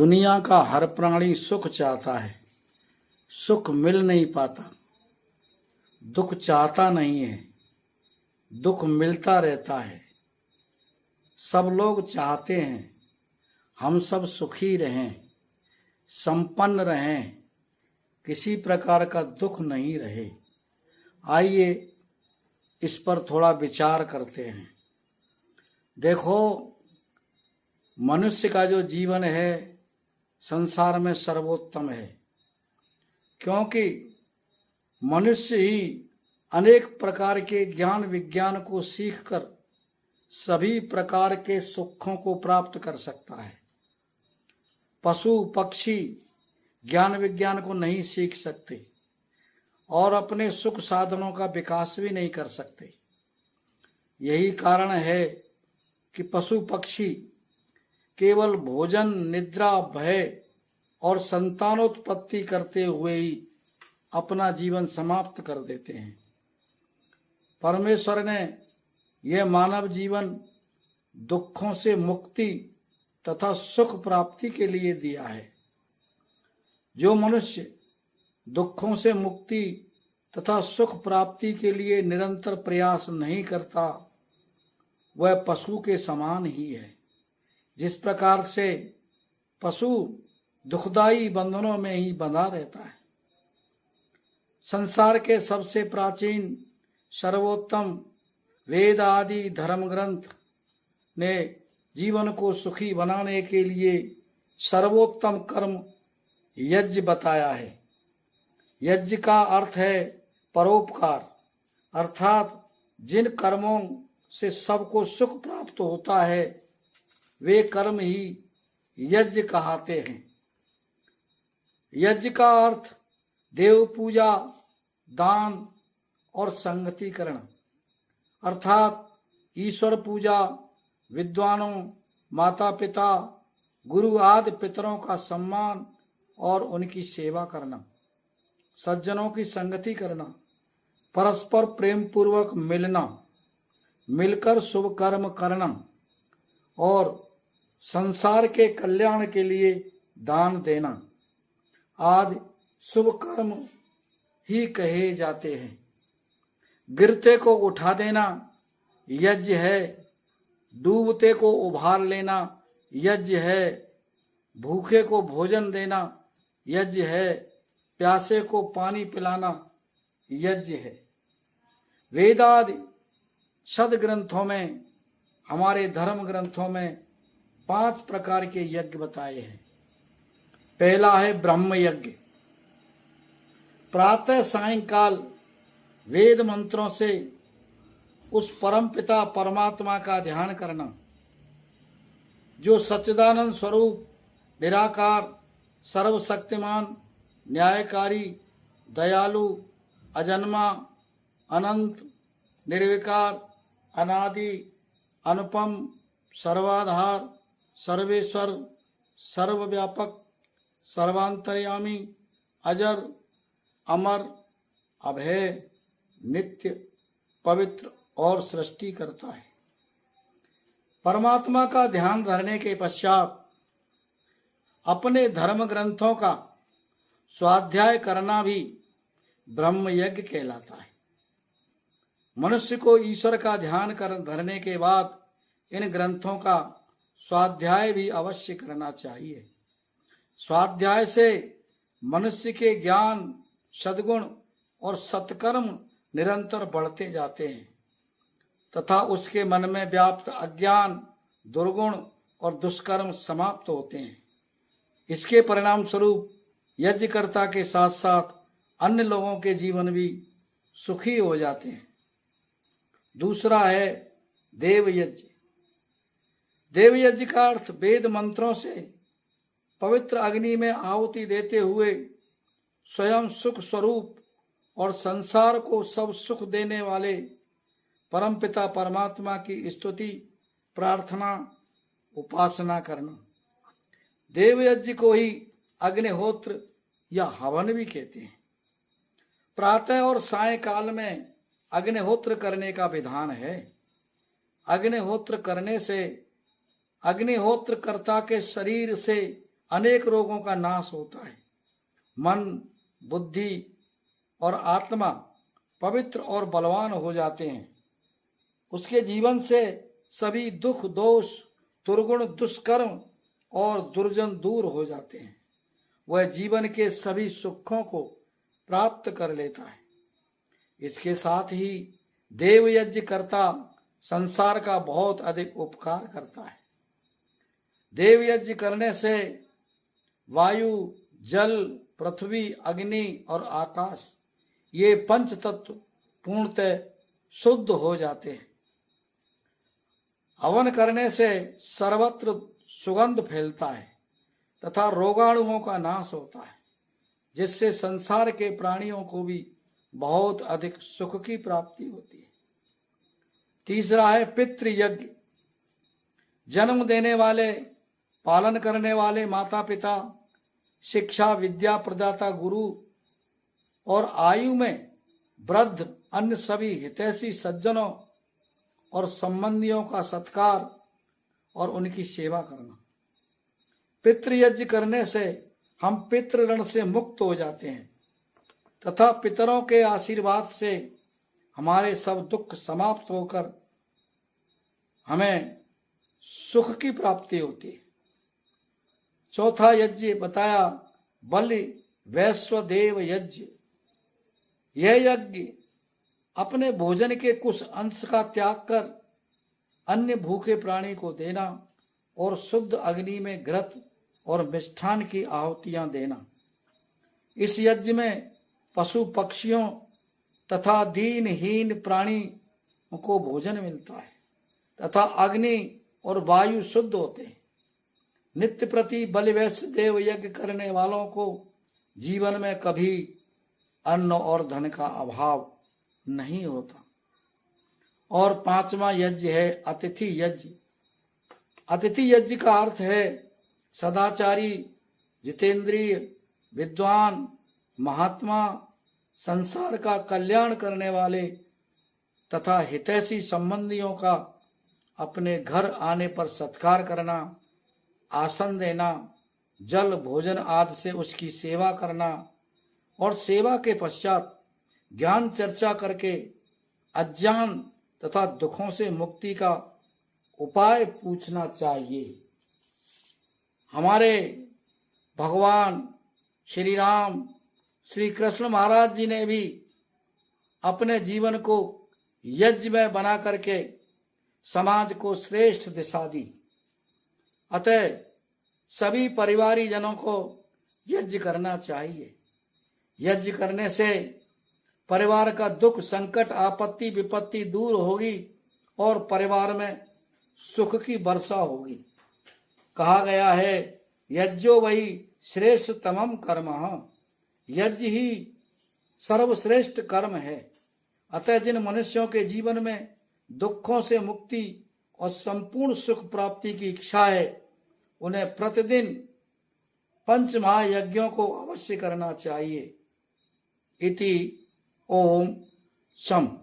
दुनिया का हर प्राणी सुख चाहता है, सुख मिल नहीं पाता। दुख चाहता नहीं है, दुख मिलता रहता है। सब लोग चाहते हैं हम सब सुखी रहें, संपन्न रहें, किसी प्रकार का दुख नहीं रहे। आइए इस पर थोड़ा विचार करते हैं। देखो, मनुष्य का जो जीवन है संसार में सर्वोत्तम है, क्योंकि मनुष्य ही अनेक प्रकार के ज्ञान विज्ञान को सीखकर सभी प्रकार के सुखों को प्राप्त कर सकता है। पशु पक्षी ज्ञान विज्ञान को नहीं सीख सकते और अपने सुख साधनों का विकास भी नहीं कर सकते। यही कारण है कि पशु पक्षी केवल भोजन, निद्रा, भय और संतानोत्पत्ति करते हुए ही अपना जीवन समाप्त कर देते हैं। परमेश्वर ने यह मानव जीवन दुखों से मुक्ति तथा सुख प्राप्ति के लिए दिया है। जो मनुष्य दुखों से मुक्ति तथा सुख प्राप्ति के लिए निरंतर प्रयास नहीं करता, वह पशु के समान ही है। जिस प्रकार से पशु दुखदायी बंधनों में ही बंधा रहता है। संसार के सबसे प्राचीन सर्वोत्तम वेद आदि धर्म ग्रंथ ने जीवन को सुखी बनाने के लिए सर्वोत्तम कर्म यज्ञ बताया है। यज्ञ का अर्थ है परोपकार, अर्थात जिन कर्मों से सबको सुख प्राप्त होता है वे कर्म ही यज्ञ कहलाते हैं। यज्ञ का अर्थ देव पूजा, दान और संगतिकरण, अर्थात ईश्वर पूजा, विद्वानों, माता पिता, गुरु आदि पितरों का सम्मान और उनकी सेवा करना, सज्जनों की संगति करना, परस्पर प्रेम पूर्वक मिलना, मिलकर शुभ कर्म करना और संसार के कल्याण के लिए दान देना आदि शुभ कर्म ही कहे जाते हैं। गिरते को उठा देना यज्ञ है, डूबते को उभार लेना यज्ञ है, भूखे को भोजन देना यज्ञ है, प्यासे को पानी पिलाना यज्ञ है। वेदादि सदग्रंथों में, हमारे धर्म ग्रंथों में 5 प्रकार के यज्ञ बताए हैं। पहला है ब्रह्म यज्ञ। प्रातः सायंकाल वेद मंत्रों से उस परम पिता परमात्मा का ध्यान करना जो सच्चिदानंद स्वरूप, निराकार, सर्वशक्तिमान, न्यायकारी, दयालु, अजन्मा, अनंत, निर्विकार, अनादि, अनुपम, सर्वाधार, सर्वेश्वर, सर्वव्यापक, सर्वांतर्यामी, अजर, अमर, अभय, नित्य, पवित्र और सृष्टि करता है। परमात्मा का ध्यान धरने के पश्चात अपने धर्म ग्रंथों का स्वाध्याय करना भी ब्रह्म यज्ञ कहलाता है। मनुष्य को ईश्वर का ध्यान धरने के बाद इन ग्रंथों का स्वाध्याय भी अवश्य करना चाहिए। स्वाध्याय से मनुष्य के ज्ञान, सद्गुण और सत्कर्म निरंतर बढ़ते जाते हैं तथा उसके मन में व्याप्त अज्ञान, दुर्गुण और दुष्कर्म समाप्त होते हैं। इसके परिणाम स्वरूप यज्ञकर्ता के साथ साथ अन्य लोगों के जीवन भी सुखी हो जाते हैं। दूसरा है देव यज्ञ। देव यज्ञ का अर्थ वेद मंत्रों से पवित्र अग्नि में आहुति देते हुए स्वयं सुख स्वरूप और संसार को सब सुख देने वाले परमपिता परमात्मा की स्तुति, प्रार्थना, उपासना करना। देव यज्ञ को ही अग्निहोत्र या हवन भी कहते हैं। प्रातः और सायंकाल में अग्निहोत्र करने का विधान है। अग्निहोत्र करने से अग्निहोत्रकर्ता के शरीर से अनेक रोगों का नाश होता है। मन, बुद्धि और आत्मा पवित्र और बलवान हो जाते हैं। उसके जीवन से सभी दुख, दोष, दुर्गुण, दुष्कर्म और दुर्जन दूर हो जाते हैं। वह जीवन के सभी सुखों को प्राप्त कर लेता है। इसके साथ ही देव यज्ञ करता संसार का बहुत अधिक उपकार करता है। देव यज्ञ करने से वायु, जल, पृथ्वी, अग्नि और आकाश ये पंच तत्व पूर्णतः शुद्ध हो जाते हैं। हवन करने से सर्वत्र सुगंध फैलता है तथा रोगाणुओं का नाश होता है, जिससे संसार के प्राणियों को भी बहुत अधिक सुख की प्राप्ति होती है। तीसरा है पितृ यज्ञ। जन्म देने वाले, पालन करने वाले माता पिता, शिक्षा विद्या प्रदाता गुरु और आयु में वृद्ध अन्य सभी हितैषी सज्जनों और संबंधियों का सत्कार और उनकी सेवा करना। पितृयज्ञ करने से हम पितृ ऋण से मुक्त हो जाते हैं तथा पितरों के आशीर्वाद से हमारे सब दुख समाप्त होकर हमें सुख की प्राप्ति होती है। चौथा यज्ञ बताया बलि वैश्वदेव यज्ञ। यह यज्ञ अपने भोजन के कुछ अंश का त्याग कर अन्य भूखे प्राणी को देना और शुद्ध अग्नि में घृत और मिष्ठान की आहुतियां देना। इस यज्ञ में पशु पक्षियों तथा दीनहीन प्राणी को भोजन मिलता है तथा अग्नि और वायु शुद्ध होते हैं। नित्य प्रति बलि वैश्य देव यज्ञ करने वालों को जीवन में कभी अन्न और धन का अभाव नहीं होता। और पांचवा यज्ञ है अतिथि यज्ञ। अतिथि यज्ञ का अर्थ है सदाचारी, जितेंद्रिय, विद्वान, महात्मा, संसार का कल्याण करने वाले तथा हितैषी संबंधियों का अपने घर आने पर सत्कार करना, आसन देना, जल भोजन आदि से उसकी सेवा करना और सेवा के पश्चात ज्ञान चर्चा करके अज्ञान तथा दुखों से मुक्ति का उपाय पूछना चाहिए। हमारे भगवान श्री राम, श्री कृष्ण महाराज जी ने भी अपने जीवन को यज्ञ में बना करके समाज को श्रेष्ठ दिशा दी। अतः सभी परिवारी जनों को यज्ञ करना चाहिए। यज्ञ करने से परिवार का दुख, संकट, आपत्ति, विपत्ति दूर होगी और परिवार में सुख की वर्षा होगी। कहा गया है यज्ञो वही श्रेष्ठ तमम कर्म। यज्ञ ही सर्वश्रेष्ठ कर्म है। अतः जिन मनुष्यों के जीवन में दुखों से मुक्ति और संपूर्ण सुख प्राप्ति की इच्छा है, उन्हें प्रतिदिन पंच महायज्ञों को अवश्य करना चाहिए। इति ओम शम।